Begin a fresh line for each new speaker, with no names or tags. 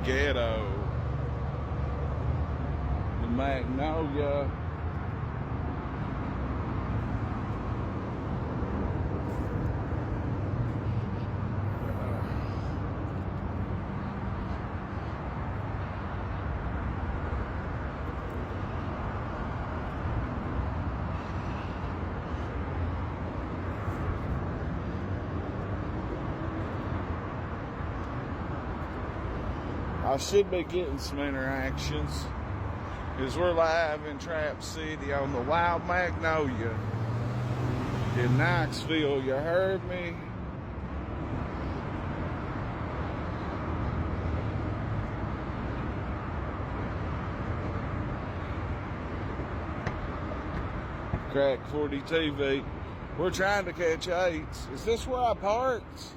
ghetto. The Magnolia. I should be getting some interactions because we're live in Trap City on the Wild Magnolia in Knoxville. You heard me? Crack 40 TV. We're trying to catch 8s. Is this where I parked?